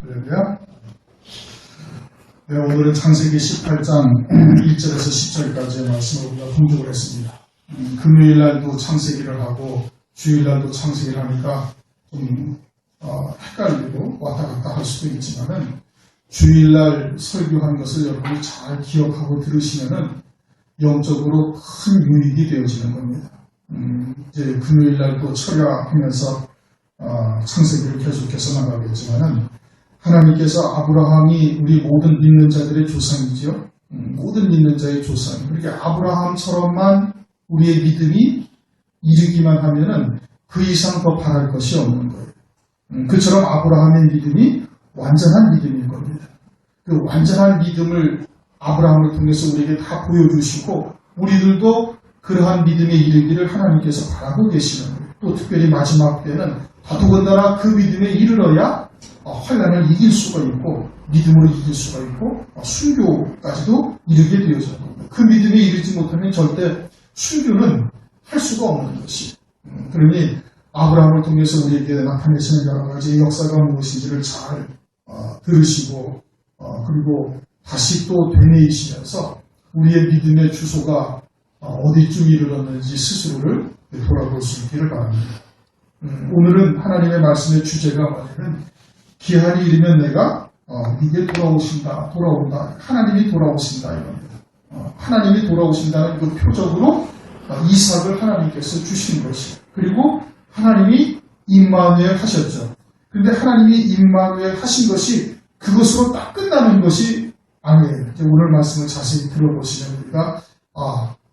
할렐루야. 네, 오늘은 창세기 18장 1절에서 10절까지의 말씀을 우리가 공독을 했습니다. 금요일날도 창세기를 하고 주일날도 창세기를 하니까 좀 헷갈리고 왔다 갔다 할 수도 있지만은 주일날 설교한 것을 여러분이 잘 기억하고 들으시면은 영적으로 큰 유익이 되어지는 겁니다. 이제 금요일날도 철야하면서 창세기를 계속해서 나가겠지만은 하나님께서 아브라함이 우리 모든 믿는 자들의 조상이죠. 모든 믿는 자의 조상. 그렇게 아브라함처럼만 우리의 믿음이 이르기만 하면은 그 이상 더 바랄 것이 없는 거예요. 그처럼 아브라함의 믿음이 완전한 믿음인 겁니다. 그 완전한 믿음을 아브라함을 통해서 우리에게 다 보여주시고 우리들도 그러한 믿음에 이르기를 하나님께서 바라고 계시는 거예요. 또 특별히 마지막 때는 더더군다나 그 믿음에 이르러야 환난을 이길 수가 있고 믿음으로 이길 수가 있고 순교까지도 이르게 되어져 겁니다. 그 믿음에 이르지 못하면 절대 순교는 할 수가 없는 것이. 그러니 아브라함을 통해서 우리에게 나타내시는 여러 가지 역사가 무엇인지를 잘 들으시고 그리고 다시 또 되뇌이시면서 우리의 믿음의 주소가 어디쯤 이르렀는지 스스로를 돌아볼 수 있기를 바랍니다. 오늘은 하나님의 말씀의 주제가 뭐냐면 기한이 이르면 내가 네게 돌아온다. 하나님이 돌아오신다 이겁니다. 하나님이 돌아오신다는 그 표적으로 이삭을 하나님께서 주신 것이. 그리고 하나님이 임마누엘 하셨죠. 그런데 하나님이 임마누엘 하신 것이 그것으로 딱 끝나는 것이 아니에요. 이제 오늘 말씀을 자세히 들어보시면 우리가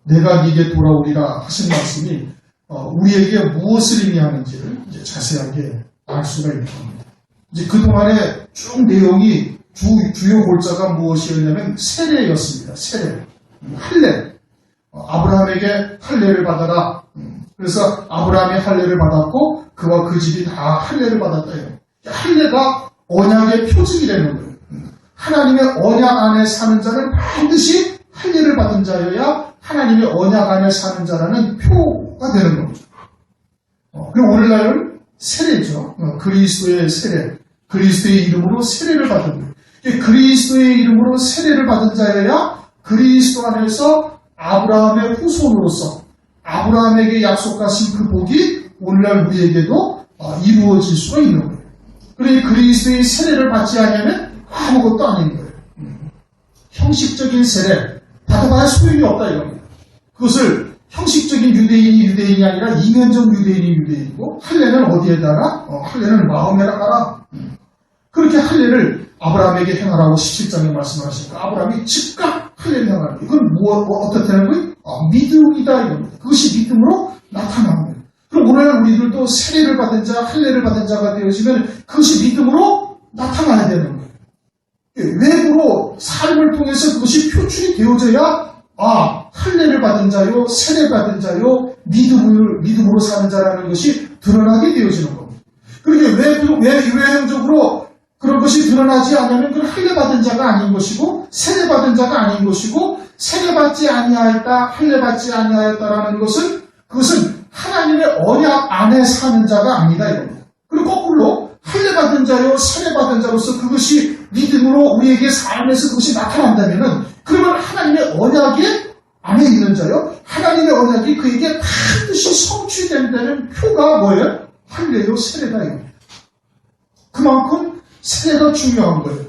내가 네게 돌아오리라 하신 말씀이 우리에게 무엇을 의미하는지를 이제 자세하게 알 수가 있는 겁니다. 이제 그동안의 쭉 내용이 주요 골자가 무엇이었냐면 세례였습니다. 세례. 할례. 아브라함에게 할례를 받아라. 그래서 아브라함이 할례를 받았고 그와 그 집이 다 할례를 받았다. 할례가 언약의 표징이라는 거예요. 하나님의 언약 안에 사는 자는 반드시 할례를 받은 자여야 하나님의 언약 안에 사는 자라는 표가 되는 겁니다. 그리고 오늘날은 세례죠. 그리스도의 세례. 그리스도의 이름으로 세례를 받은 거예요. 그리스도의 이름으로 세례를 받은 자여야 그리스도 안에서 아브라함의 후손으로서 아브라함에게 약속하신 그 복이 오늘날 우리에게도 이루어질 수가 있는 거예요. 그러니 그리스도의 세례를 받지 않으면 아무것도 아닌 거예요. 형식적인 세례 받아봐야 소용이 없다 이겁니다. 그것을 형식적인 유대인이 아니라 이면적 유대인이 유대인이고 할례는 어디에다가? 할례는 마음에다가 그렇게 할례를 아브라함에게 행하라고 17장에 말씀하시니까 아브라함이 즉각 할례를 행하는 거예요. 그건 어떻게 하는 거예요? 믿음이다 이겁니다. 그것이 믿음으로 나타나는 거예요. 그럼 오늘 우리들도 세례를 받은 자, 할례를 받은 자가 되어지면 그것이 믿음으로 나타나야 되는 거예요. 외부로 삶을 통해서 그것이 표출이 되어져야 할례를 받은 자요, 세례 받은 자요, 믿음으로 사는 자라는 것이 드러나게 되어지는 겁니다. 그러니까 외형적으로 그런 것이 드러나지 않으면 그건 할례 받은 자가 아닌 것이고 세례 받은 자가 아닌 것이고 세례 받지 아니하였다, 할례 받지 아니하였다라는 것은 그것은 하나님의 언약 안에 사는 자가 아니다 이겁니다. 그리고 거꾸로 할례 받은 자요, 세례 받은 자로서 그것이 믿음으로 우리에게 삶에서 그것이 나타난다면은 그러면 하나님의 언약에 안에 있는 자요, 하나님의 언약이 그에게 반드시 성취된다는 표가 뭐예요? 할례요, 세례다 이겁니다. 그만큼 세례가 중요한 거예요.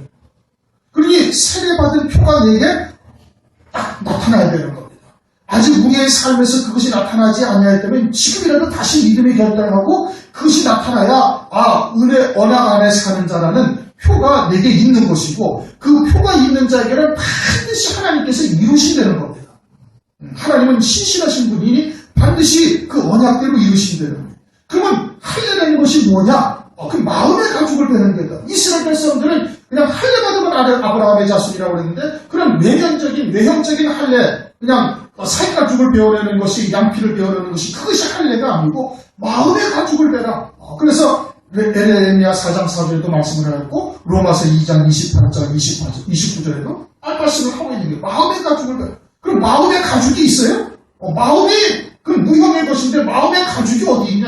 그러니 세례받은 표가 내게 딱 나타나야 되는 겁니다. 아직 우리의 삶에서 그것이 나타나지 않냐했다면 지금이라도 다시 믿음에 결단하고 그것이 나타나야 은혜 언약 안에 사는 자라는 표가 내게 있는 것이고 그 표가 있는 자에게는 반드시 하나님께서 이루신다는 겁니다. 하나님은 신실하신 분이니 반드시 그 언약대로 이루신다는 거예요. 그러면 할례라는 것이 뭐냐? 그 마음의 가죽을 베는 거다. 이스라엘 백성들은 그냥 할례 받으면 아브라함의 자손이라고 그랬는데 그런 외형적인 할례 그냥 살가죽을 베어내는 것이 양피를 베어내는 것이 그것이 할례가 아니고 마음의 가죽을 베라. 그래서 에레미야 4장 4절에도 말씀을 하였고 로마서 2장 28장 29절에도 말씀을 하고 있는 거예요. 마음의 가죽을 베라. 그럼 마음의 가죽이 있어요? 마음이 그 무형의 것인데 마음의 가죽이 어디 있냐?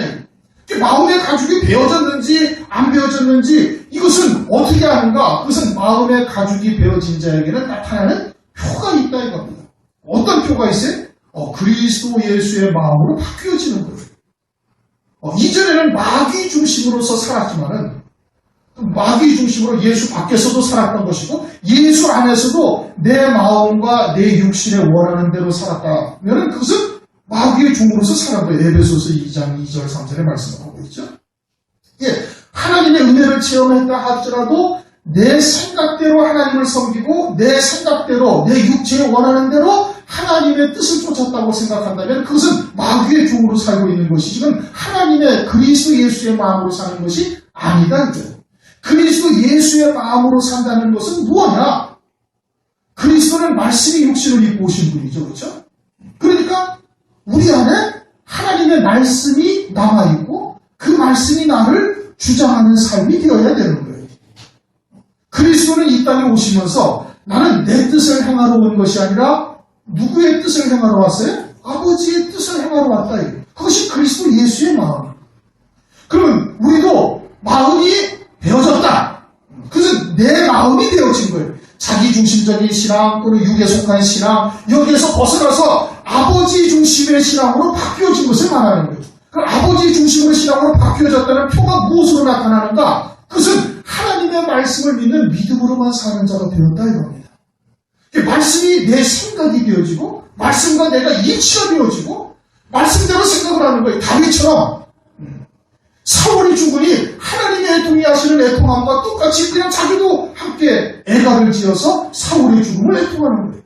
마음의 가죽이 베어졌는지 안 베어졌는지 이것은 어떻게 하는가? 그것은 마음의 가죽이 베어진 자에게는 나타나는 표가 있다 이겁니다. 어떤 표가 있어요? 그리스도 예수의 마음으로 바뀌어지는 거예요. 이전에는 마귀 중심으로서 살았지만은 마귀 중심으로 예수 밖에서도 살았던 것이고 예수 안에서도 내 마음과 내 육신에 원하는 대로 살았다면 그것은 마귀의 종으로서 살은 거예요. 에베소서 2장 2절 3절에 말씀을 하고 있죠. 예, 하나님의 은혜를 체험했다 하더라도 내 생각대로 하나님을 섬기고 내 생각대로 내 육체에 원하는 대로 하나님의 뜻을 쫓았다고 생각한다면 그것은 마귀의 종으로 살고 있는 것이 지금 하나님의 그리스도 예수의 마음으로 사는 것이 아니다 이죠. 그리스도 예수의 마음으로 산다는 것은 무엇이냐? 그리스도는 말씀이 육신을 입고 오신 분이죠. 그렇죠? 그러니까 우리 안에 하나님의 말씀이 남아있고 그 말씀이 나를 주장하는 삶이 되어야 되는 거예요. 그리스도는 이 땅에 오시면서 나는 내 뜻을 행하러 온 것이 아니라 누구의 뜻을 행하러 왔어요? 아버지의 뜻을 행하러 왔다. 그것이 그리스도 예수의 마음. 그러면 우리도 마음이 베어졌다. 그것은 내 마음이 베어진 거예요. 자기중심적인 신앙 또는 육에 속한 신앙 여기에서 벗어나서 아버지 중심의 신앙으로 바뀌어진 것을 말하는 거예요. 그럼 아버지 중심의 신앙으로 바뀌어졌다는 표가 무엇으로 나타나는가? 그것은 하나님의 말씀을 믿는 믿음으로만 사는 자가 되었다 이겁니다. 말씀이 내 생각이 되어지고 말씀과 내가 일치가 되어지고 말씀대로 생각을 하는 거예요. 다윗처럼 사울이 죽으니 하나님의 애통이 하시는 애통함과 똑같이 그냥 자기도 함께 애가를 지어서 사울의 죽음을 애통하는 거예요.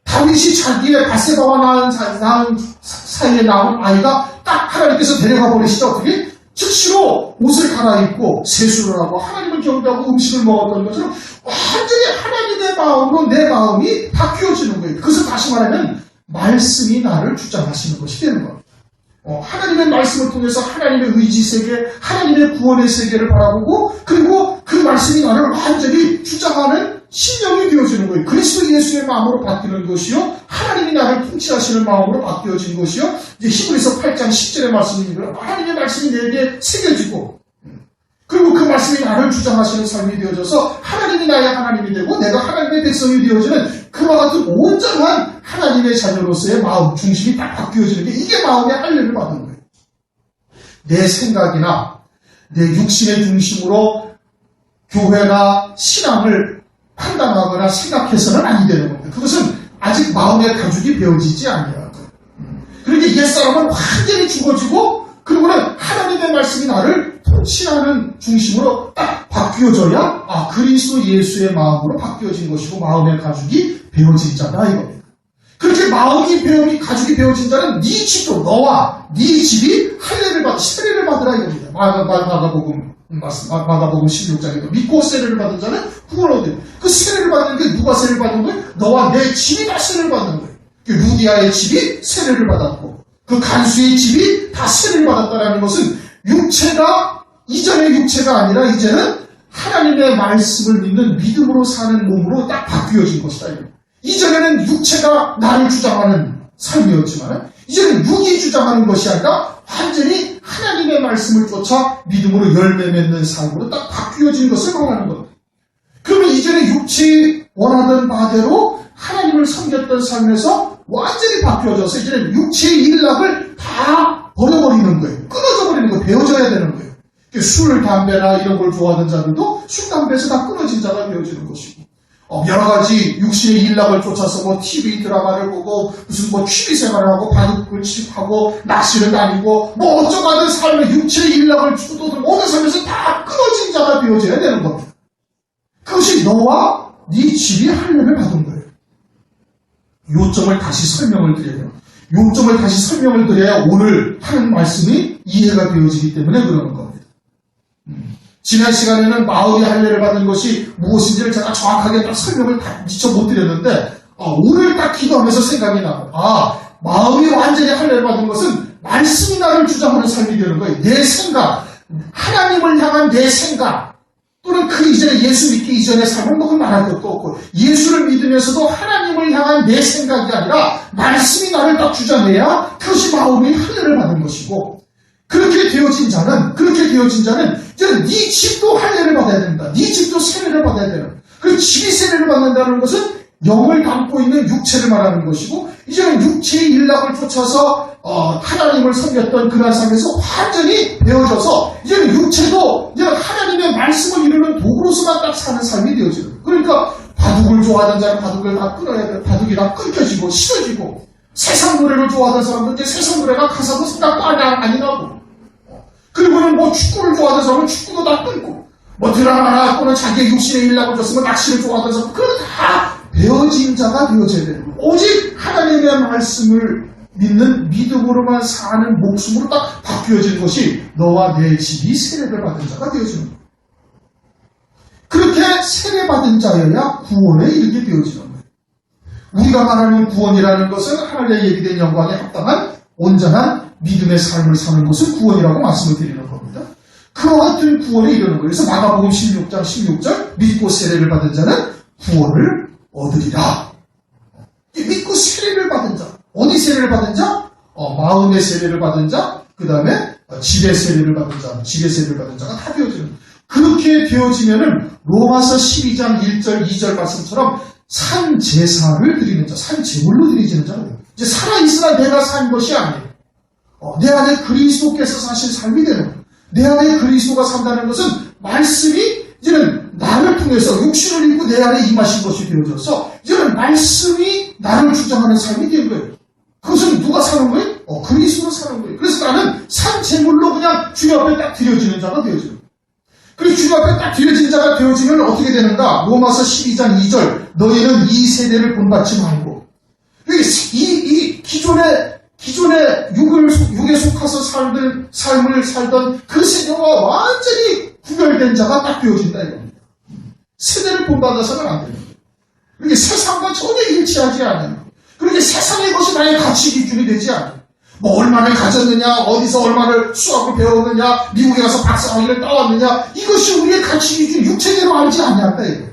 다윗이 자기의 바세바와 낳은 사이에 나온 아이가 딱 하나님께서 데려가 버리시다 어떻게? 즉시로 옷을 갈아입고 세수를 하고 하나님을 경배하고 음식을 먹었던 것처럼 완전히 하나님의 마음으로 내 마음이 바뀌어지는 거예요. 그것을 다시 말하면 말씀이 나를 주장하시는 것이 되는 겁니다. 하나님의 말씀을 통해서 하나님의 의지 세계, 하나님의 구원의 세계를 바라보고 그리고 그 말씀이 나를 완전히 주장하는 신령이 되어지는 거예요. 그리스도 예수의 마음으로 바뀌는 것이요. 하나님이 나를 통치하시는 마음으로 바뀌어진 것이요. 이제 히브리서 8장 10절의 말씀입니다. 하나님의 말씀이 내게 새겨지고 그리고 그 말씀이 나를 주장하시는 삶이 되어져서 하나님이 나의 하나님이 되고 내가 하나님의 백성이 되어지는 그와 같은 온전한 하나님의 자녀로서의 마음 중심이 딱 바뀌어지는 게 이게 마음의 할례를 받는 거예요. 내 생각이나 내 육신의 중심으로 교회나 신앙을 판단하거나 생각해서는 아니 되는 겁니다. 그것은 아직 마음의 가죽이 베어지지 아니하고 그러니까 옛사람은 완전히 죽어지고 그리고는 하나님의 말씀이 나를 통치하는 중심으로 딱 바뀌어져야 그리스도 예수의 마음으로 바뀌어진 것이고 마음의 가죽이 베어진 자다 이겁니다. 그렇게 마음이 가죽이 베어진 자는 네 집도 너와 네 집이 세례를 받으라 이겁니다. 마가복음 16장에도 믿고 세례를 받은 자는 구원을 얻어요. 그 세례를 받는 게 누가 세례를 받는 거예요? 너와 내 집이 다 세례를 받는 거예요. 루디아의 집이 세례를 받았고 그 간수의 집이 다 세례를 받았다는 것은 이전의 육체가 아니라 이제는 하나님의 말씀을 믿는 믿음으로 사는 몸으로 딱 바뀌어진 것이다. 이전에는 육체가 나를 주장하는 삶이었지만 이제는 육이 주장하는 것이 아니라 완전히 하나님의 말씀을 쫓아 믿음으로 열매 맺는 삶으로 딱 바뀌어진 것을 말하는 겁니다. 그러면 이전에 육체이 원하던 바대로 하나님을 섬겼던 삶에서 완전히 바뀌어져서 이제는 육체의 일락을 다 버려버리는 거예요. 끊어져 버리는 거예요. 베어져야 되는 거예요. 술, 담배나 이런 걸 좋아하는 자들도 술, 담배에서 다 끊어진 자가 되어지는 것이고 여러 가지 육신의 일락을 쫓아서 TV 드라마를 보고 무슨 취미 생활을 하고 바둑을 치고 낚시를 다니고 어쩌고하는 삶의 육체의 일락을 주도들 모든 삶에서 다 끊어진 자가 되어져야 되는 겁니다. 그것이 너와 네 집이 할례를 받은 거예요. 요점을 다시 설명을 드려야 오늘 하는 말씀이 이해가 되어지기 때문에 그러는 겁니다. 지난 시간에는 마음이 할례를 받는 것이 무엇인지를 제가 정확하게 딱 설명을 미처 못 드렸는데 오늘 딱 기도하면서 생각이 나요. 마음이 완전히 할례를 받는 것은 말씀이 나를 주장하는 삶이 되는 거예요. 내 생각, 하나님을 향한 내 생각 또는 그 이전에 예수 믿기 이전의 삶은 뭐 말할 것도 없고 예수를 믿으면서도 하나님을 향한 내 생각이 아니라 말씀이 나를 딱 주장해야 그것이 마음의 할례를 받는 것이고 그렇게 되어진 자는 이제는 네 집도 할례를 받아야 된다. 네 집도 세례를 받아야 되는. 그 집이 세례를 받는다는 것은 영을 담고 있는 육체를 말하는 것이고 이제는 육체의 일락을 쫓아서 하나님을 섬겼던 그날 삶에서 완전히 베어져서 이제는 육체도 이제는 하나님의 말씀을 이루는 도구로서만 딱 사는 삶이 되어지는 거예요. 그러니까 바둑을 좋아하는 자는 바둑을 다 끊어야 돼. 바둑이 다 끊겨지고 싫어지고 세상 노래를 좋아하는 사람들 이제 세상 노래가 가사도 생각도 안 나고 그리고는 뭐 축구를 좋아하는 사람은 축구도 다 끊고 뭐 드라마나 또는 자기의 육신의 일락을 줬으면 낚시를 좋아하는 사람 그건 다 베어진 자가 되어져야 되는 거예요. 오직 하나님의 말씀을 믿는 믿음으로만 사는 목숨으로 딱 바뀌어진 것이 너와 내 집이 세례를 받은 자가 되어지는 거예요. 그렇게 세례받은 자여야 구원에 이르게 되어지는 거예요. 우리가 말하는 구원이라는 것은 하늘에 예비된 영광에 합당한 온전한 믿음의 삶을 사는 것을 구원이라고 말씀을 드리는 겁니다. 그와 같은 구원에 이르는 거예요. 그래서 마가복음 16장 16절 믿고 세례를 받은 자는 구원을 얻으리라. 믿고 세례를 받은 자. 어디 세례를 받은 자? 마음의 세례를 받은 자, 그 다음에 집의 세례를 받은 자, 집의 세례를 받은 자가 다 되어지는 거예요. 그렇게 되어지면은 로마서 12장 1절 2절 말씀처럼 산 제사를 드리는 자, 산 제물로 드리지는 자예요. 이제 살아있으나 내가 산 것이 아니에요. 내 안에 그리스도께서 사실 삶이 되는 거예요. 내 안에 그리스도가 산다는 것은 말씀이 이제는 나를 통해서 육신을 입고 내 안에 임하신 것이 되어져서 이제는 말씀이 나를 주장하는 삶이 된 거예요. 그것은 누가 사는 거예요? 그리스도로 사는 거예요. 그래서 나는 산 제물로 그냥 주님 앞에 딱 드려지는 자가 되어져요. 그래서 주님 앞에 딱 드려진 자가 되어지면 어떻게 되는가? 로마서 12장 2절 너희는 이 세대를 본받지 말고 이 기존의 육에 속아서 삶을 살던 그 세대와 완전히 구별된 자가 딱 되어진다 이겁니다. 세대를 본받아서는 안 됩니다. 그렇게 세상과 전혀 일치하지 않아요. 그렇게 세상의 것이 나의 가치 기준이 되지 않아요. 뭐 얼마를 가졌느냐, 어디서 얼마를 수학을 배웠느냐, 미국에 가서 박사학위를 따왔느냐, 이것이 우리의 가치 기준, 육체대로 알지 않냐다 이거.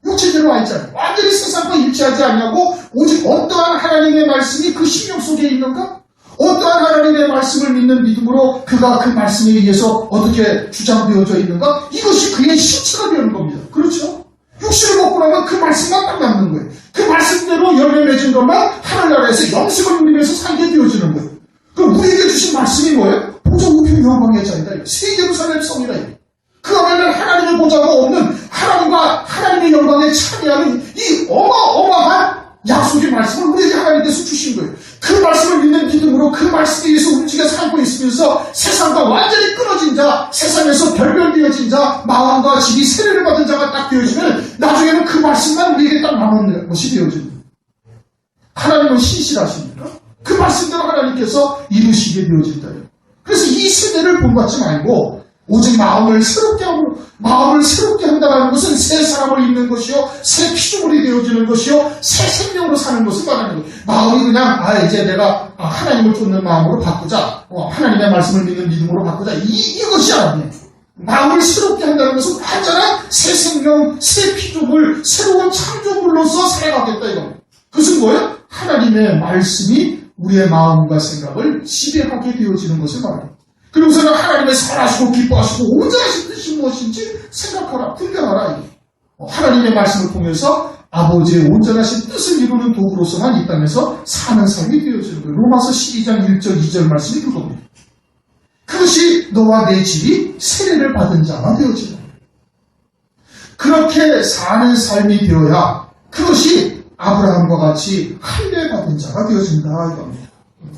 육체대로 알지 않아요. 완전히 세상과 일치하지 않냐고 오직 어떠한 하나님의 말씀이 그 심령 속에 있는가? 어떠한 하나님의 말씀을 믿는 믿음으로 그가 그 말씀에 의해서 어떻게 주장되어져 있는가? 이것이 그의 실체가 되는 겁니다. 그렇죠? 육신을 먹고 나면 그 말씀만 딱 남는 거예요. 그 말씀대로 열매 맺은 것만 하늘나라에서 영생을 누리면서 살게 되어지는 거예요. 그럼 우리에게 주신 말씀이 뭐예요? 보좌 우편 영광의 자이다. 새 예루살렘 성이다. 그 안에는 하나님의 보좌가 없는 하나님과 하나님의 영광에 참여하는 이 어마어마한 약속의 말씀을 우리에게 하나님께서 주신 거예요. 그 말씀을 믿는 믿음으로 그 말씀에 의해서 움직여 살고 있으면서 세상과 완전히 끊어진 자, 세상에서 별별되어진 자, 마음과 집이 세례를 받은 자가 딱 되어지면 나중에는 그 말씀만 우리에게 딱 남은 것이 되어집니다. 하나님은 신실하십니까? 그 말씀대로 하나님께서 이루시게 되어진다. 그래서 이 세대를 본받지 말고 오직 마음을 새롭게 한다는 것은 새 사람을 입는 것이요, 새 피조물이 되어지는 것이요, 새 생명으로 사는 것을 말하는 거예요. 마음이 그냥 이제 내가 하나님을 쫓는 마음으로 바꾸자, 하나님의 말씀을 믿는 믿음으로 바꾸자 이것이 아니에요. 마음을 새롭게 한다는 것은 완전한 새 생명, 새 피조물, 새로운 창조물로서 살아가겠다 이겁니다. 그것은 뭐예요? 하나님의 말씀이 우리의 마음과 생각을 지배하게 되어지는 것을 말합니다. 그러고서는 하나님의 선하시고 기뻐하시고 온전하신 뜻이 무엇인지 생각하라, 분별하라. 하나님의 말씀을 통해서 아버지의 온전하신 뜻을 이루는 도구로서만 이 땅에서 사는 삶이 되어지는 거예요. 로마서 12장 1절 2절 말씀이 그겁니다. 그것이 너와 내 집이 세례를 받은 자가 되어지는 거예요. 그렇게 사는 삶이 되어야 그것이 아브라함과 같이 할례 받은 자가 되어진다 이겁니다.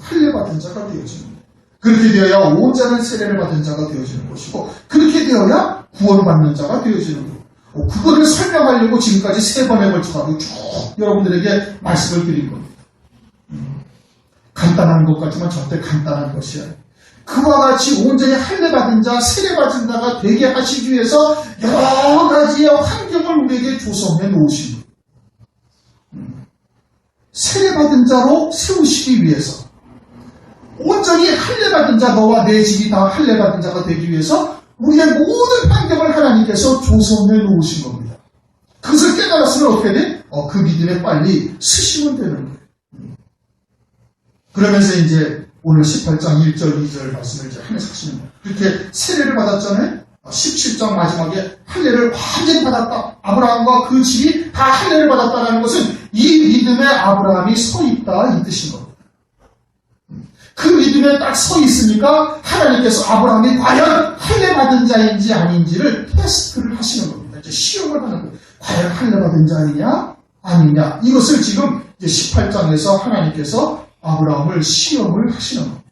할례 받은 자가 되어지는 거예요. 그렇게 되어야 온전한 세례를 받은 자가 되어지는 것이고 그렇게 되어야 구원받는 자가 되어지는 거예요. 그거를 설명하려고 지금까지 3번에 걸쳐가지고 쭉 여러분들에게 말씀을 드린 겁니다. 간단한 것 같지만 절대 간단한 것이 아니에요. 그와 같이 온전히 할례 받은 자, 세례 받은 자가 되게 하시기 위해서 여러 가지의 환경을 우리에게 조성해 놓으신 거예요. 세례 받은 자로 세우시기 위해서 온전히 할례 받은 자, 너와 내 집이 다 할례 받은 자가 되기 위해서 우리의 모든 환경을 하나님께서 조성해 놓으신 겁니다. 그것을 깨달았으면 어떻게 돼? 그 믿음에 빨리 쓰시면 되는 거예요. 그러면서 이제 오늘 18장 1절, 2절 말씀을 이제 하면서 하시는 거예요. 그렇게 세례를 받았잖아요. 17장 마지막에 할례를 완전히 받았다. 아브라함과 그 집이 다 할례를 받았다는 것은 이 믿음에 아브라함이 서 있다 이 뜻인 겁니다. 그 믿음에 딱 서 있으니까 하나님께서 아브라함이 과연 할례 받은 자인지 아닌지를 테스트를 하시는 겁니다. 이제 시험을 하는 거예요. 과연 할례 받은 자이냐 아니냐 이것을 지금 이제 18장에서 하나님께서 아브라함을 시험을 하시는 겁니다.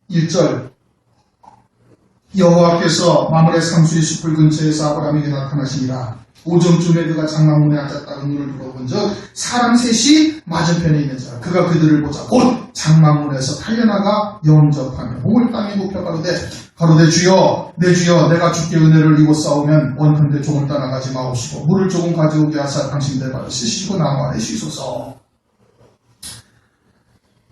1절 여호와께서 마므레 상수의 숲을 근처에서 아브라함에게 나타나시니라. 오전쯤에 그가 장막문에 앉았다가 눈을 들어본 적 사람 셋이 맞은편에 있는 자라. 그가 그들을 보자 곧 장막문에서 달려나가 영접하며 몸을 땅에 높여 가로되 주여 내 주여 내가 주께 은혜를 입었사오면 원컨대 조금 떠나가지 마옵시고 물을 조금 가져오게 하사 당신들 발을 씻으시고 나무 아래 쉬소서.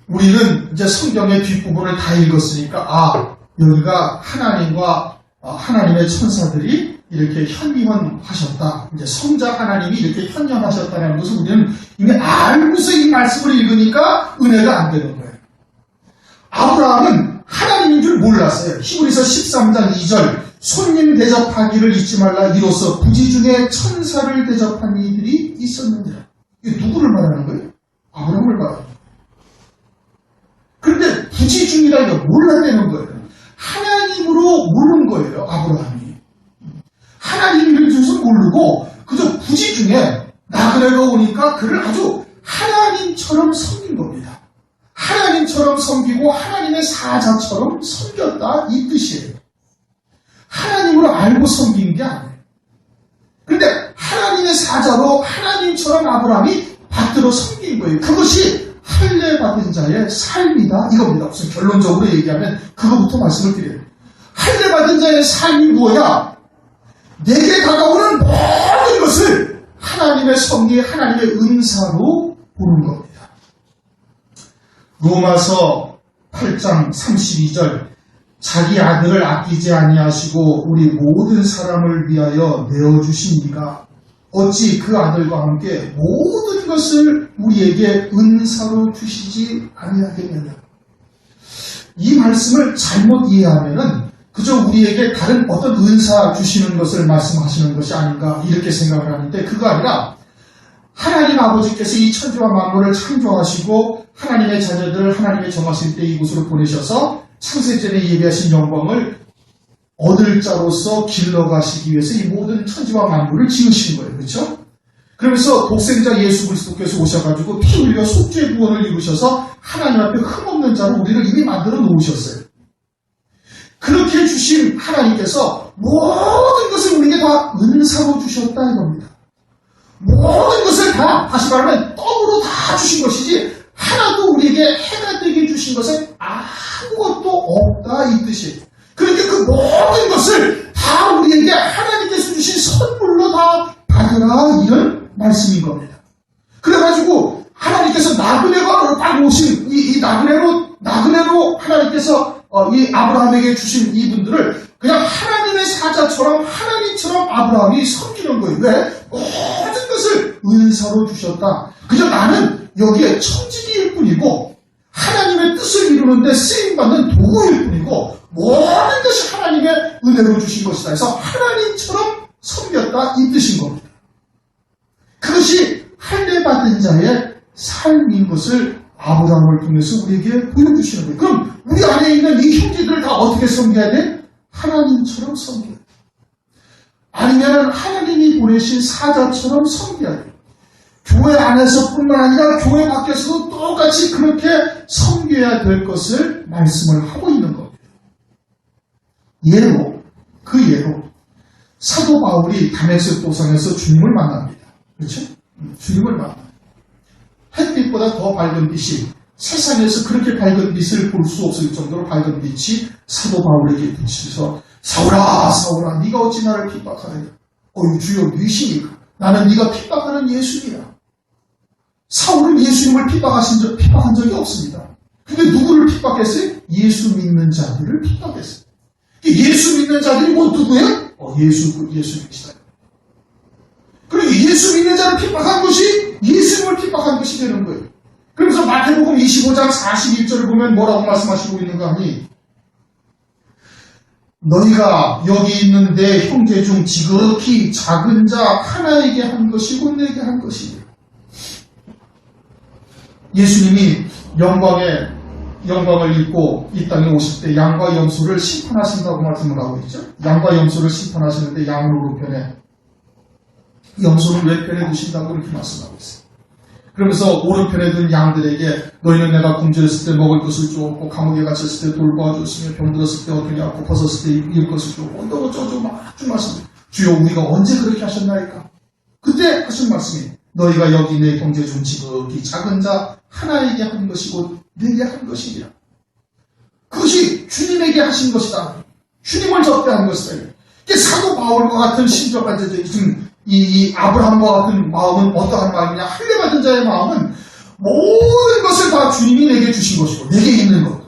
우리는 이제 성경의 뒷부분을 다 읽었으니까 여기가 하나님과 하나님의 천사들이 이렇게 현현하셨다. 이제 성자 하나님이 이렇게 현현하셨다는 것을 우리는 이미 알고서 이 말씀을 읽으니까 은혜가 안 되는 거예요. 아브라함은 하나님인 줄 몰랐어요. 히브리서 13장 2절 손님 대접하기를 잊지 말라 이로써 부지 중에 천사를 대접한 이들이 있었느니라. 이게 누구를 말하는 거예요? 아브라함을 말하는 거예요. 그런데 부지 중이라는 게 몰라내는 거예요. 하나님으로 모르는 거예요. 아브라함이. 하나님을 주서 모르고 그저 부지 중에 나그네가 오니까 그를 아주 하나님처럼 섬긴 겁니다. 하나님처럼 섬기고 하나님의 사자처럼 섬겼다 이 뜻이에요. 하나님으로 알고 섬긴 게 아니에요. 그런데 하나님의 사자로 하나님처럼 아브라함이 받들어 섬긴 거예요. 그것이 할례 받은 자의 삶이다 이겁니다. 무슨 결론적으로 얘기하면 그거부터 말씀을 드려요. 할례 받은 자의 삶이 뭐야? 내게 다가오는 모든 것을 하나님의 섭리, 하나님의 은사로 보는 겁니다. 로마서 8장 32절 자기 아들을 아끼지 아니하시고 우리 모든 사람을 위하여 내어주신 이가 어찌 그 아들과 함께 모든 것을 우리에게 은사로 주시지 아니하겠느냐. 이 말씀을 잘못 이해하면은 그저 우리에게 다른 어떤 은사 주시는 것을 말씀하시는 것이 아닌가 이렇게 생각을 하는데 그거 아니라 하나님 아버지께서 이 천지와 만물을 창조하시고 하나님의 자녀들을 하나님의 정하실 때 이곳으로 보내셔서 창세전에 예비하신 영광을 얻을 자로서 길러가시기 위해서 이 모든 천지와 만물을 지으신 거예요. 그렇죠? 그러면서 독생자 예수 그리스도께서 오셔가지고 피 흘려 속죄 구원을 이루셔서 하나님 앞에 흠없는 자로 우리를 이미 만들어 놓으셨어요. 그렇게 주신 하나님께서 모든 것을 우리에게 다 은사로 주셨다 이겁니다. 모든 것을 다 다시 말하면 떡으로 다 주신 것이지 하나도 우리에게 해가 되게 주신 것은 아무것도 없다 이 뜻이에요. 그러니까 그 모든 것을 다 우리에게 하나님께서 주신 선물로 다 받으라 이런 말씀인 겁니다. 그래가지고 하나님께서 나그네가 딱 오신 이 나그네로 하나님께서 이 아브라함에게 주신 이분들을 그냥 하나님의 사자처럼 하나님처럼 아브라함이 섬기는 거예요. 왜? 모든 것을 은사로 주셨다. 그저 나는 여기에 청지기일 뿐이고 하나님의 뜻을 이루는데 쓰임받는 도구일 뿐이고 모든 것이 하나님의 은혜로 주신 것이다 해서 하나님처럼 섬겼다 이 뜻인 겁니다. 그것이 할례 받은 자의 삶인 것을 아브라함을 통해서 우리에게 보여주시는 거예요. 그럼 우리 안에 있는 이 형제들을 다 어떻게 섬겨야 돼? 하나님처럼 섬겨야 돼. 아니면 하나님이 보내신 사자처럼 섬겨야 돼. 교회 안에서뿐만 아니라 교회 밖에서도 똑같이 그렇게 섬겨야 될 것을 말씀을 하고 있는 겁니다. 그 예로 사도 바울이 다메섹 도상에서 주님을 만납니다. 그렇죠? 주님을 만납니다. 햇빛보다 더 밝은 빛이 세상에서 그렇게 밝은 빛을 볼 수 없을 정도로 밝은 빛이 사도 바울에게 비치셔서 사울아 사울아 네가 어찌 나를 핍박하느냐. 주여 누이시니까 나는 네가 핍박하는 예수님이야. 사울은 예수님을 핍박한 적이 없습니다. 근데 누구를 핍박했어요? 예수 믿는 자들을 핍박했어요. 예수 믿는 자들이 누구예요? 예수 믿시다. 그리고 예수 믿는 자를 핍박한 것이 예수님을 핍박한 것이 되는 거예요. 그래서 마태복음 25장 41절을 보면 뭐라고 말씀하시고 있는가 하니, 너희가 여기 있는 내 형제 중 지극히 작은 자 하나에게 한 것이고 내게 한 것이니. 예수님이 영광을 입고 이 땅에 오실 때 양과 염소를 심판하신다고 말씀을 하고 있죠. 양과 염소를 심판하시는데 양은 오른편에, 염소는 왼편에 두신다고 이렇게 말씀하고 있어요. 그러면서 오른편에 둔 양들에게 너희는 내가 굶주렸을 때 먹을 것을 주었고 감옥에 갇혔을 때 돌보아주었으며 병들었을 때 어떻게 하고 벗었을 때 입을 것을 주었고 너무 저저 막쭉 말씀. 주여 우리가 언제 그렇게 하셨나이까? 그때 하신 말씀이 너희가 여기 내 형제 중 지극히 작은 자 하나에게 한 것이고 내게 한 것이니라. 그것이 주님에게 하신 것이다. 주님을 접대한 것이다. 사도 바울과 같은 신적한 지금 이 아브라함과 같은 마음은 어떠한 마음이냐? 할례받은 자의 마음은 모든 것을 다 주님이 내게 주신 것이고 내게 있는 것,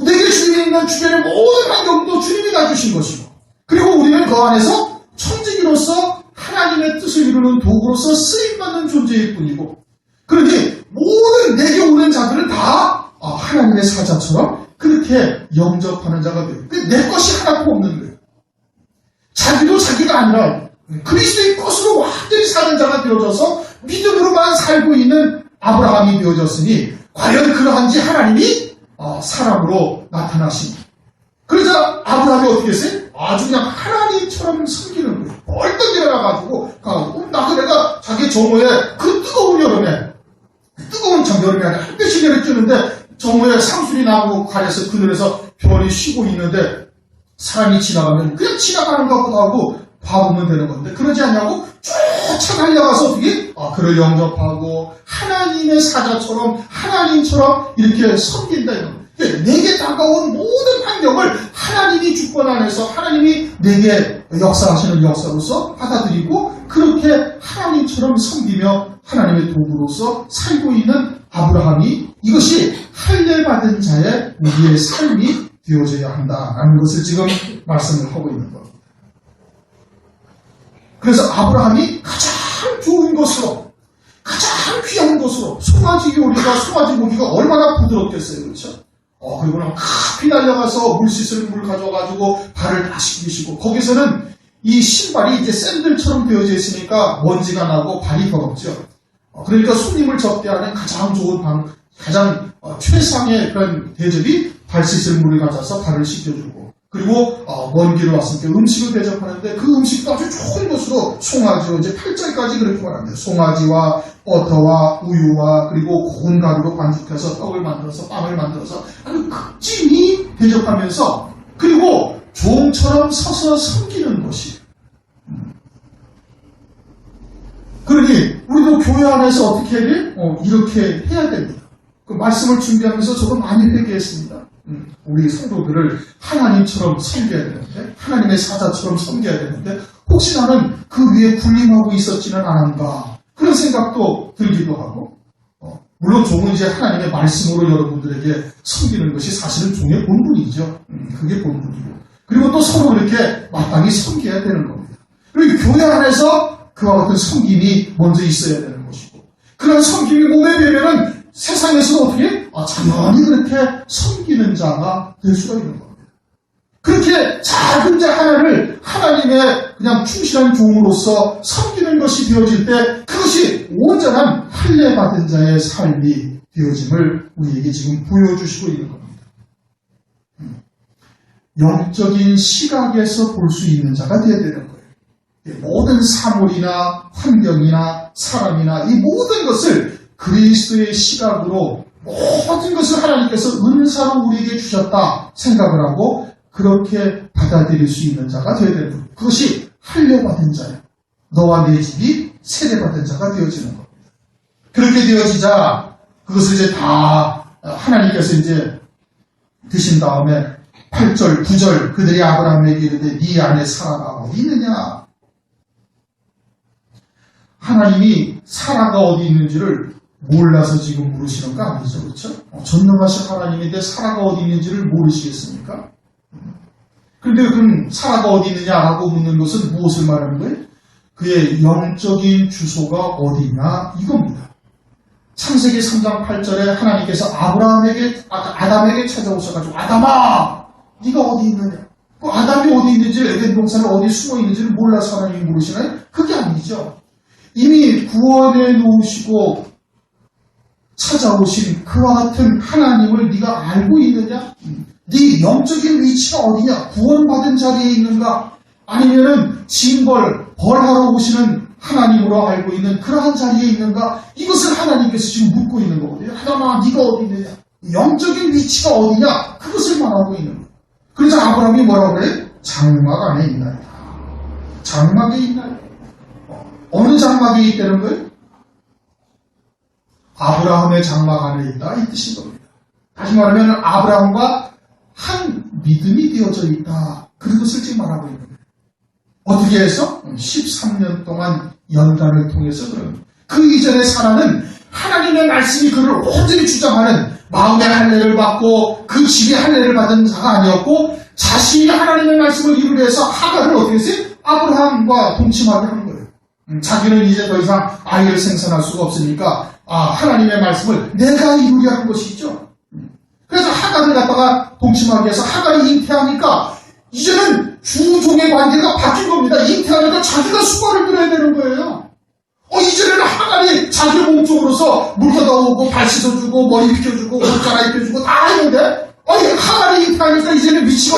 내게 주님이 있는 주변의 모든 환경도 주님이 다 주신 것이고, 그리고 우리는 그 안에서 천지기로서 하나님의 뜻을 이루는 도구로서 쓰임받는 존재일 뿐이고, 그러니 모든 내게 오는 자들은 다 하나님의 사자처럼 그렇게 영접하는 자가 돼요. 내 것이 하나도 없는 거예요. 자기도 자기가 아니라 그리스도의 것으로 완전히 사는 자가 되어져서 믿음으로만 살고 있는 아브라함이 되어졌으니 과연 그러한지 하나님이 사람으로 나타나십니다. 그러자 아브라함이 어떻게 했어요? 아주 그냥 하나님처럼 섬기는 거예요. 벌떡 일어나가지고 내가 자기 정오에 그 뜨거운 여름에, 뜨거운 여름이 아니라 햇볕이 내려쬐는데 정오에 상수리 나무 가려서 그늘에서 편히 쉬고 있는데 사람이 지나가면 그냥 지나가는 것보다 하고 봐보면 되는 건데, 그러지 않냐고 쭉 달려가서 어떻게 그를 영접하고 하나님의 사자처럼 하나님처럼 이렇게 섬긴다 이런 거예요. 내게 다가온 모든 환경을 하나님이 주권 안에서 하나님이 내게 역사하시는 역사로서 받아들이고 그렇게 하나님처럼 섬기며 하나님의 도구로서 살고 있는 아브라함이, 이것이 할례받은 자의 우리의 삶이 되어져야 한다라는 것을 지금 말씀을 하고 있는 겁니다. 그래서 아브라함이 가장 좋은 것으로, 가장 귀한 것으로, 송아지 고기가 얼마나 부드럽겠어요, 그렇죠? 그리고는 급히 달려가서 물 씻을 물 가져가지고 발을 다 씻기시고, 거기서는 이 신발이 이제 샌들처럼 되어져 있으니까 먼지가 나고 발이 더럽죠. 그러니까 손님을 접대하는 가장 좋은 가장 최상의 그런 대접이 발 씻을 물을 가져서 발을 씻겨주고, 그리고 먼 길을 왔을 때 음식을 대접하는데 그 음식도 아주 좋은 것으로 송아지로 이제 8절까지 그렇게 말합니다. 송아지와 버터와 우유와 그리고 고운 가루로 반죽해서 떡을 만들어서 빵을 만들어서 아주 극진히 대접하면서, 그리고 종처럼 서서 섬기는 것이. 그러니 우리도 교회 안에서 어떻게 해야 돼? 이렇게 해야 됩니다. 그 말씀을 준비하면서 저도 많이 회개했습니다. 우리 성도들을 하나님처럼 섬겨야 되는데, 하나님의 사자처럼 섬겨야 되는데, 혹시 나는 그 위에 군림하고 있었지는 않은가, 그런 생각도 들기도 하고, 물론 종은 이제 하나님의 말씀으로 여러분들에게 섬기는 것이 사실은 종의 본분이죠. 그게 본분이고, 그리고 또 서로 이렇게 마땅히 섬겨야 되는 겁니다. 그리고 교회 안에서 그와 같은 섬김이 먼저 있어야 되는 것이고, 그런 섬김이 몸에 배면은 세상에서는 어떻게 자연히 그렇게 섬기는 자가 될 수가 있는 겁니다. 그렇게 작은 자 하나를 하나님의 그냥 충실한 종으로서 섬기는 것이 되어질 때, 그것이 온전한 할례받은 자의 삶이 되어짐을 우리에게 지금 보여주시고 있는 겁니다. 영적인 시각에서 볼 수 있는 자가 되어야 되는 거예요. 모든 사물이나 환경이나 사람이나 이 모든 것을 그리스도의 시각으로, 모든 것을 하나님께서 은사로 우리에게 주셨다 생각을 하고 그렇게 받아들일 수 있는 자가 되어야 되는 겁니다. 그것이 할례받은 자예요. 너와 내 집이 세례받은 자가 되어지는 겁니다. 그렇게 되어지자 그것을 이제 다 하나님께서 이제 드신 다음에 8절, 9절 그들이 아브라함에게 이르되 네 안에 사라가 어디 있느냐? 하나님이 사라가 어디 있는지를 몰라서 지금 물으시는 거 아니죠, 그렇죠? 전능하신 하나님인데 사라가 어디 있는지를 모르시겠습니까? 그런데 그럼 사라가 어디 있느냐라고 묻는 것은 무엇을 말하는 거예요? 그의 영적인 주소가 어디냐 이겁니다. 창세기 3장 8절에 하나님께서 아담에게 찾아오셔가지고 아담아 네가 어디 있느냐? 그 아담이 어디 있는지 에덴 동산에 어디 숨어 있는지를 몰라서 하나님이 물으시나요? 그게 아니죠. 이미 구원해 놓으시고 찾아오신 그와 같은 하나님을 네가 알고 있느냐? 네 영적인 위치가 어디냐? 구원받은 자리에 있는가? 아니면은 벌하러 오시는 하나님으로 알고 있는 그러한 자리에 있는가? 이것을 하나님께서 지금 묻고 있는 거거든요. 아담아 네가 어디 있느냐? 영적인 위치가 어디냐? 그것을 말하고 있는 거예요. 그래서 아브라함이 뭐라고 그래요? 장막 안에 있나이다. 장막에 있나이다. 어느 장막에 있다는 거예요? 아브라함의 장막 안에 있다 이 뜻인 겁니다. 다시 말하면 아브라함과 한 믿음이 되어져 있다. 그런 것을 지금 말하고 있는 거예요. 어떻게 해서? 13년 동안 연단을 통해서 그런 그 이전의 사라는 하나님의 말씀이 그를 온전히 주장하는 마음의 할례를 받고 그 집이 할례를 받은 자가 아니었고 자신이 하나님의 말씀을 이루려 해서 하갈을 어떻게 했어요? 아브라함과 동침하게 한 거예요. 자기는 이제 더 이상 아이를 생산할 수가 없으니까 하나님의 말씀을 내가 이루려 한 것이죠. 그래서 하갈을 갖다가 동침하게 해서 하갈이 잉태하니까 이제는 주종의 관계가 바뀐 겁니다. 잉태하니까 자기가 수발을 들어야 되는 거예요. 이제는 하갈이 자기 몸 쪽으로서 물 걷어오고 발 씻어주고 머리 빗겨주고 옷 갈아입혀주고 다 했는데 하갈이 잉태하니까 이제는 위치가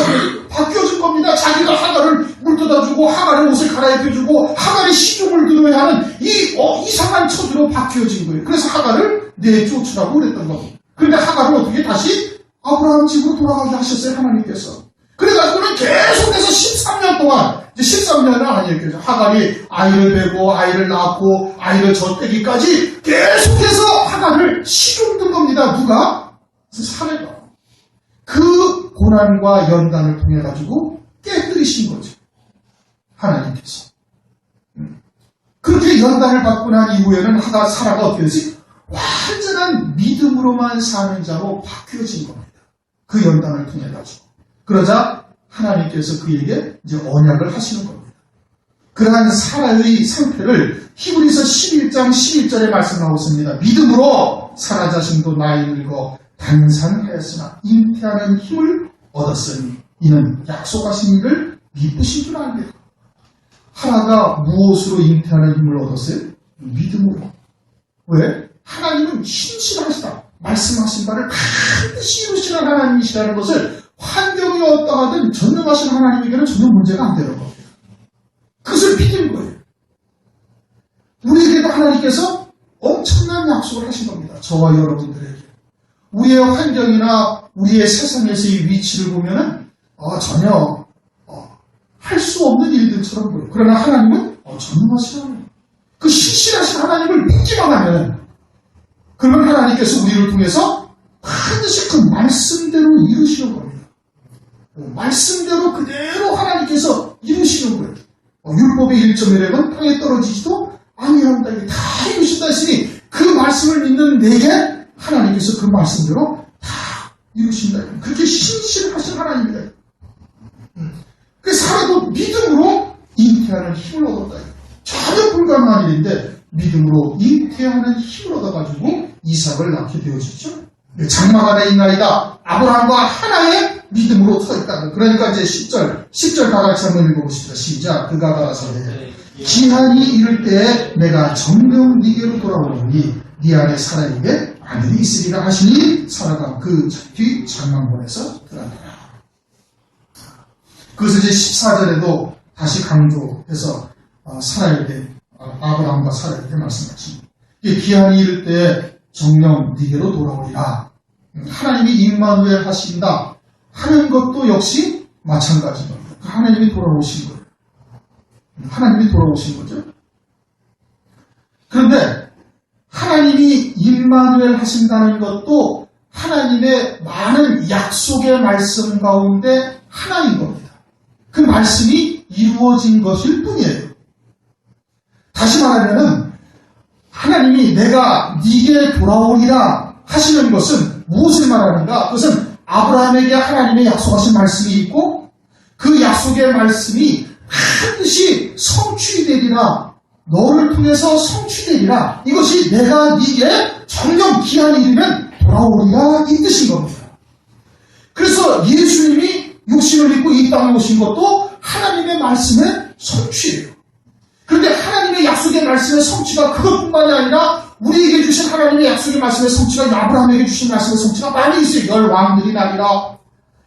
바뀌어진 겁니다. 자기가 하갈을 물 뜯어주고 하갈의 옷을 갈아입혀주고 하갈이 시중을 들어야 하는 이상한 처지로 바뀌어진 거예요. 그래서 하갈을 내쫓으라고 그랬던 겁니다. 그런데 하갈을 어떻게 다시 아브라함 집으로 돌아가게 하셨어요. 하나님께서. 그래가지고는 계속해서 13년 동안, 이제 13년은 아니었겠죠. 하갈이 아이를 베고, 아이를 낳고, 아이를 젖대기까지 계속해서 하갈을 시중든 겁니다. 누가? 사례가. 그 고난과 연단을 통해가지고 깨뜨리신 거죠. 하나님께서. 그렇게 연단을 받고 난 이후에는 사라가 어떻게 되지? 완전한 믿음으로만 사는 자로 바뀌어진 겁니다. 그 연단을 통해가지고. 그러자 하나님께서 그에게 이제 언약을 하시는 겁니다. 그러한 사라의 상태를 히브리서 11장 11절에 말씀하고 있습니다. 믿음으로 사라 자신도 나이 늙어 단산하였으나 잉태하는 힘을 얻었으니 이는 약속하신 일을 미쁘신 줄 압니다. 하나가 무엇으로 잉태하는 힘을 얻었어요? 믿음으로. 왜? 하나님은 신실하시다. 말씀하신 바를 반드시 이루시는 하나님이시라는 것을 환경이 어떠하든 전능하신 하나님에게는 전혀 문제가 안 되는 겁니다. 그것을 믿는 거예요. 우리에게도 하나님께서 엄청난 약속을 하신 겁니다. 저와 여러분들에게. 우리의 환경이나 우리의 세상에서의 위치를 보면은 전혀 할 수 없는 일들처럼 보여요. 그러나 하나님은 전능하신 하나님. 그 신실하신 하나님을 믿기만 하면 그러면 하나님께서 우리를 통해서 반드시 그 말씀대로 이루시는 겁니다. 말씀대로 그대로 하나님께서 이루시는 거예요. 율법의 1.1획은 땅에 떨어지지도 아니한다. 다 이루신다 했으니 그 말씀을 믿는 내게 하나님께서 그 말씀대로 다 이루신다. 그렇게 신실하신 하나님이다. 그래서 사라도 믿음으로 잉태하는 힘을 얻었다. 전혀 불가능한 일인데 믿음으로 잉태하는 힘을 얻어가지고 이삭을 낳게 되어졌죠. 장막 안에 있나이다. 아브라함과 하나의 믿음으로 서 있다. 그러니까 이제 10절 다 같이 한번 읽어보십시다. 시작. 그가 가라사대 기한이 이를 때에 내가 정령 네게로 돌아오니 네 안에 사라에게 아들이 있으리라 하시니 사라가 그 뒤 장막문에서 들어가더라. 그것을 이제 14절에도 다시 강조해서 사라에게 아브라함과 사라에게 말씀하십니다. 기한이 이를 때에 정령 네게로 돌아오리라. 하나님이 임마누엘 하신다 하는 것도 역시 마찬가지인 겁니다. 하나님이 돌아오신 거예요. 하나님이 돌아오신 거죠. 그런데 하나님이 임마누엘 하신다는 것도 하나님의 많은 약속의 말씀 가운데 하나인 겁니다. 그 말씀이 이루어진 것일 뿐이에요. 다시 말하면은 하나님이 내가 네게 돌아오리라 하시는 것은 무엇을 말하는가? 그것은 아브라함에게 하나님의 약속하신 말씀이 있고 그 약속의 말씀이 반드시 성취되리라. 너를 통해서 성취되리라. 이것이 내가 네게 정령 기한이 이르면 돌아오리라 이 뜻인 겁니다. 그래서 예수님이 육신을 입고 이 땅에 오신 것도 하나님의 말씀의 성취예요. 그런데 하나님의 약속의 말씀의 성취가 그것뿐만이 아니라 우리에게 주신 하나님의 약속의 말씀의 성취가 아브라함에게 주신 말씀의 성취가 많이 있어요. 열 왕들이 나리라.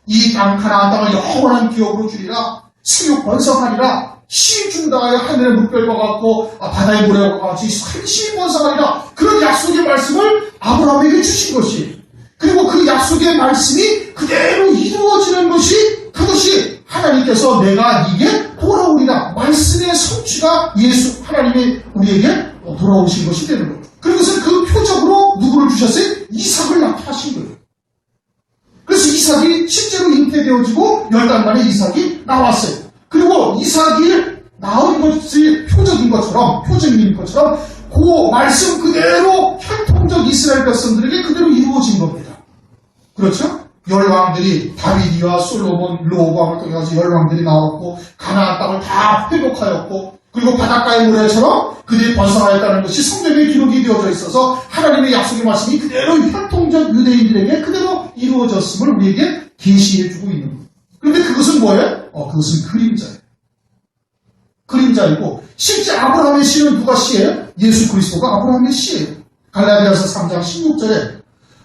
이 땅 가나안 땅을 영원한 기업으로 주리라. 생육 번성하리라. 씨 준다하여 하늘의 물결과 같고 바다의 모래와 같이 산심이 번성하리라. 그런 약속의 말씀을 아브라함에게 주신 것이, 그리고 그 약속의 말씀이 그대로 이루어지는 것이, 그것이 하나님께서 내가 네게 돌아오리라. 말씀의 성취가 예수 하나님이 우리에게 돌아오신 것이 되는 거예요. 그것은 그 표적으로 누구를 주셨어요? 이삭을 낳게 하신 거예요. 그래서 이삭이 실제로 잉태되어지고 10달 만에 이삭이 나왔어요. 그리고 이삭이 낳은 것이 표적인 것처럼 그 말씀 그대로 혈통적 이스라엘 백성들에게 그대로 이루어진 겁니다. 그렇죠? 열왕들이 다윗이와 솔로몬, 르호보암을 통해 가지고 열왕들이 나왔고 가나안 땅을 다 회복하였고, 그리고 바닷가의 모래처럼 그들이 번성하였다는 것이 성경에 기록이 되어져 있어서 하나님의 약속의 말씀이 그대로 혈통적 유대인들에게 그대로 이루어졌음을 우리에게 계시해주고 있는 거예요. 그런데 그것은 뭐예요? 그것은 그림자예요. 그림자이고, 실제 아브라함의 씨는 누가 씨예요? 예수 그리스도가 아브라함의 씨예요. 갈라디아서 3장 16절에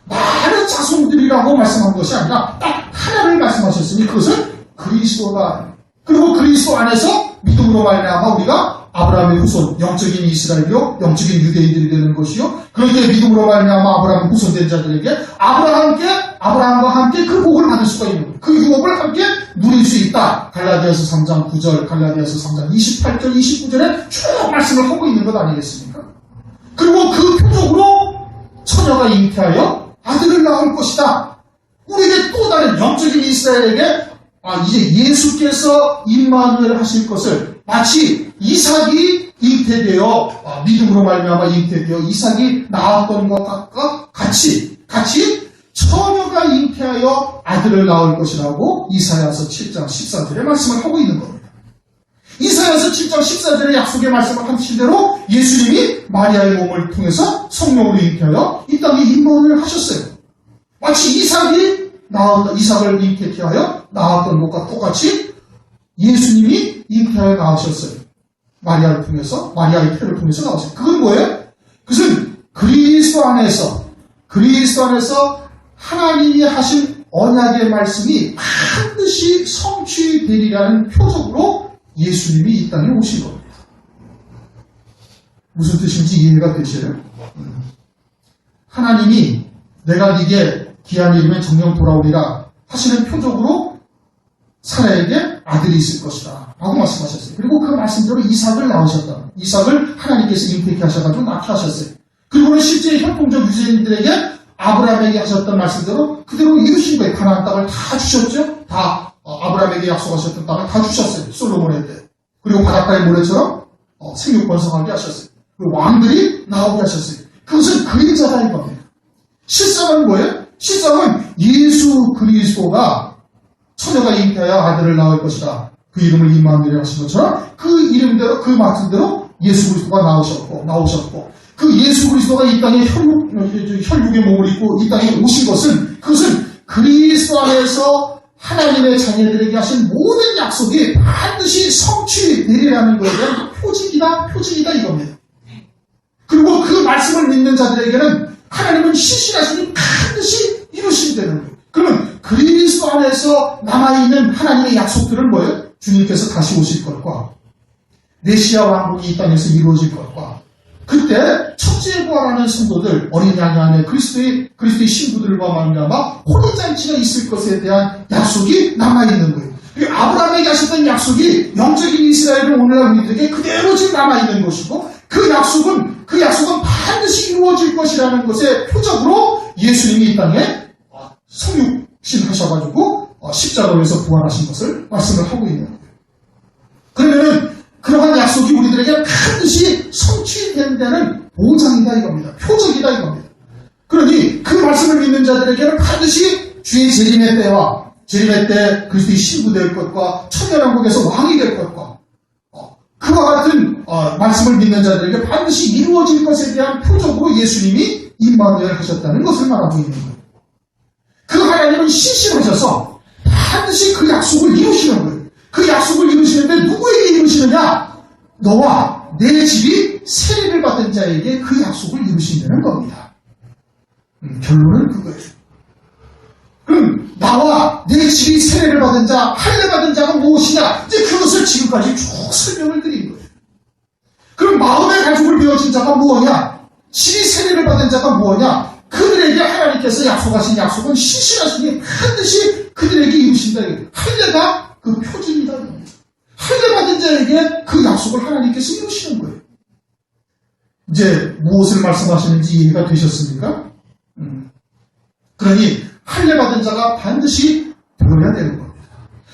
많은 자손들이라고 말씀한 것이 아니라 딱 하나를 말씀하셨으니 그것은 그리스도다. 그리고 그리스도 안에서 믿음으로 말미암아 우리가 아브라함의 후손, 영적인 이스라엘이요, 영적인 유대인들이 되는 것이요. 그런데 믿음으로 말미암아 아브라함의 후손된 자들에게 아브라함과 함께 그 복을 받을 수가 있는 거예요. 그 유업을 함께 누릴 수 있다. 갈라디아서 3장 9절, 갈라디아서 3장 28절, 29절에 쭉 말씀을 하고 있는 것 아니겠습니까? 그리고 그 표적으로 처녀가 잉태하여 아들을 낳을 것이다. 우리에게 또 다른 영적인 이스라엘에게 이제 예수께서 임마누엘 하실 것을, 마치 이삭이 잉태되어 믿음으로 말미암아 잉태되어 이삭이 낳았던 것과 같이 처녀가 잉태하여 아들을 낳을 것이라고 이사야서 7장 14절에 말씀을 하고 있는 겁니다. 이사야서 7장 14절에 약속의 말씀을 하신 대로 예수님이 마리아의 몸을 통해서 성령으로 잉태하여 이 땅에 임마누엘 하셨어요. 마치 이삭을 잉태하여 낳았던 것과 똑같이 예수님이 잉태하여 낳으셨어요. 마리아의 태를 통해서 나오셨어요. 그건 뭐예요? 그것은 그리스도 안에서 하나님이 하신 언약의 말씀이 반드시 성취되리라는 표적으로 예수님이 이 땅에 오신 겁니다. 무슨 뜻인지 이해가 되시나요? 하나님이 내가 네게 기한이 이르면 정령 돌아오리라 하시는 표적으로 사라에게 아들이 있을 것이다 라고 말씀하셨어요. 그리고 그 말씀대로 이삭을 낳으셨다. 이삭을 하나님께서 잉태케 하셔가지고 낳게 하셨어요. 그리고는 실제 혈통적 유대인들에게 아브라함에게 하셨던 말씀대로 그대로 이루신 거예요. 가나안 땅을 다 주셨죠. 다 아브라함에게 약속하셨던 땅을 다 주셨어요. 솔로몬의 때. 그리고 바닷가의 모래처럼 생육 번성하게 하셨어요. 그리고 왕들이 나오게 하셨어요. 그것은 그림자다 이겁니다. 실상은 뭐예요? 실상은 예수 그리스도가 처녀가 잉태하여 아들을 낳을 것이다. 그 이름을 임마누엘 하신 것처럼 그 이름대로, 그 말씀대로 예수 그리스도가 나오셨고 그 예수 그리스도가 이 땅에 혈육의 몸을 입고 이 땅에 오신 것은, 그것은 그리스도 안에서 하나님의 자녀들에게 하신 모든 약속이 반드시 성취되리라는 것에 대한 표징이다 이겁니다. 그리고 그 말씀을 믿는 자들에게는 하나님은 신실하시니 반드시 이루신다는 거예요. 그러면 그리스도 안에서 남아있는 하나님의 약속들은 뭐예요? 주님께서 다시 오실 것과 메시아 왕국이 이 땅에서 이루어질 것과 그때 첫째 부활하는 성도들, 어린 양 안에 그리스도의 신부들과 말미암아 혼인잔치가 있을 것에 대한 약속이 남아있는 거예요. 아브라함에게 하셨던 약속이 영적인 이스라엘을 오늘날 우리들에게 그대로 지금 남아있는 것이고, 그 약속은 반드시 이루어질 것이라는 것의 표적으로 예수님이 이 땅에 성육신 하셔가지고 십자가에서 부활하신 것을 말씀을 하고 있는 거예요. 그러면은 그러한 약속이 우리들에게 반드시 성취된다는 보장이다 이겁니다. 표적이다 이겁니다. 그러니 그 말씀을 믿는 자들에게는 반드시 주의 재림의 때와 재림의 때 그리스도의 신부 될 것과 천년왕국에서 왕이 될 것과 그와 같은 말씀을 믿는 자들에게 반드시 이루어질 것에 대한 표적으로 예수님이 임마누엘 하셨다는 것을 말하고 있는 거예요. 그 하나님은 신실하셔서 반드시 그 약속을 이루시는 거예요. 그 약속을 이루시는데 누구에게 이루시느냐? 너와 내 집이 세례를 받은 자에게 그 약속을 이루신다는 겁니다. 결론은 그거예요. 그럼 나와 내 집이 세례를 받은 자, 할례 받은 자가 무엇이냐? 이제 그것을 지금까지 쭉 설명을 드린 거예요. 그럼 마음의 가족을 배워진 자가 무엇이냐? 집이 세례를 받은 자가 무엇이냐? 그들에게 하나님께서 약속하신 약속은 신실하시니 반드시 그들에게 이루신다. 할례가 그 표징이다. 할례 받은 자에게 그 약속을 하나님께서 이루시는 거예요. 이제 무엇을 말씀하시는지 이해가 되셨습니까? 그러니 할례 받은 자가 반드시 배워야 되는 겁니다.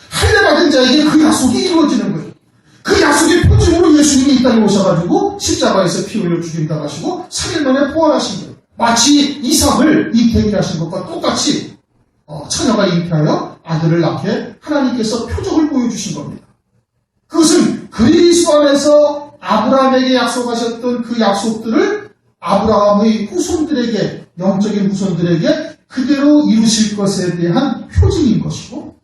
할례 받은 자에게 그 약속이 이루어지는 거예요. 그 약속의 표징으로 예수님이 이 땅에 오셔가지고 십자가에서 피 흘려 죽임당하시고 3일 만에 부활하신 거예요. 마치 이삭을 잉태케 하신 것과 똑같이 처녀가 잉태하여 아들을 낳게 하나님께서 표적을 보여주신 겁니다. 그것은 그리스도 안에서 아브라함에게 약속하셨던 그 약속들을 아브라함의 후손들에게, 영적인 후손들에게 그대로 이루실 것에 대한 표징인 것이고,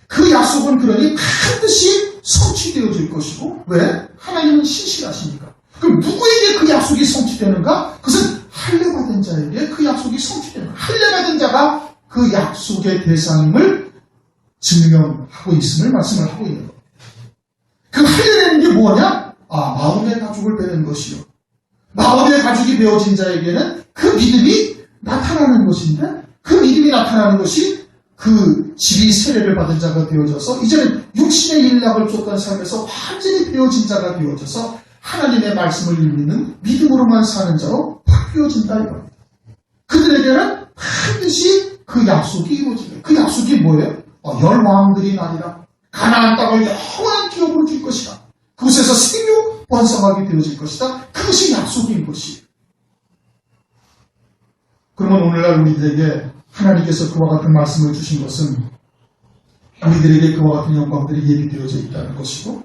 그 약속은 그러니 반드시 성취되어질 것이고, 왜? 하나님은 신실하시니까. 그럼 누구에게 그 약속이 성취되는가? 그것은 할례받은 자에게 그 약속이 성취되는 거예요. 할례받은 자가 그 약속의 대상임을 증명하고 있음을 말씀을 하고 있는 겁니다. 그 할례라는 게 뭐냐? 마음의 가족을 배는 것이요. 마음의 가족이 배어진 자에게는 그 믿음이 나타나는 것인데, 그 믿음이 나타나는 것이 그 집이 세례를 받은 자가 되어져서 이제는 육신의 일락을 쫓던 삶에서 완전히 배어진 자가 되어져서 하나님의 말씀을 읽는 믿음으로만 사는 자로 바뀌어진다 이겁니다. 그들에게는 반드시 그 약속이 이루어지는, 그 약속이 뭐예요? 열왕들이 나리라. 가나안 땅을 영원한 기업으로 줄 것이다. 그곳에서 생육 번성하게 되어질 것이다. 그것이 약속인 것이에요. 그러면 오늘날 우리들에게 하나님께서 그와 같은 말씀을 주신 것은 우리들에게 그와 같은 영광들이 예비되어져 있다는 것이고,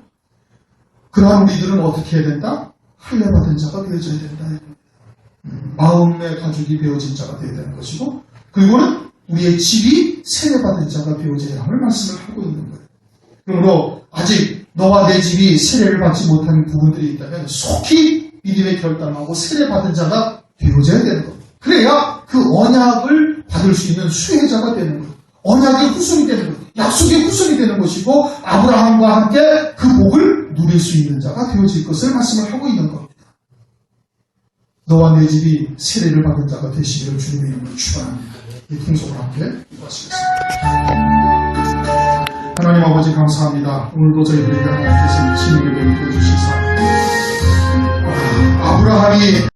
그러한 우리들은 어떻게 해야 된다? 할례받은 자가 되어져야 된다. 마음의 가족이 되어진 자가 되어야 되는 것이고, 그리고는 우리의 집이 세례받은 자가 되어져야 함을 말씀을 하고 있는 거예요. 그러므로 아직 너와 내 집이 세례를 받지 못하는 부분들이 있다면 속히 믿음에 결단하고 세례받은 자가 되어져야 되는 겁니다. 그래야 그 언약을 받을 수 있는 수혜자가 되는 거예요. 언약의 후손이 되는 거예요. 약속의 후손이 되는 것이고 아브라함과 함께 그 복을 누릴 수 있는 자가 되어질 것을 말씀을 하고 있는 겁니다. 너와 내 집이 세례를 받은 자가 되시기를 주님의 이름으로 축원합니다. 이 통속을 함께 읽어주시겠습니다. 하나님 아버지 감사합니다. 오늘도 저희들에게 하나님께서 신에게 베풀어 주시사 아브라함이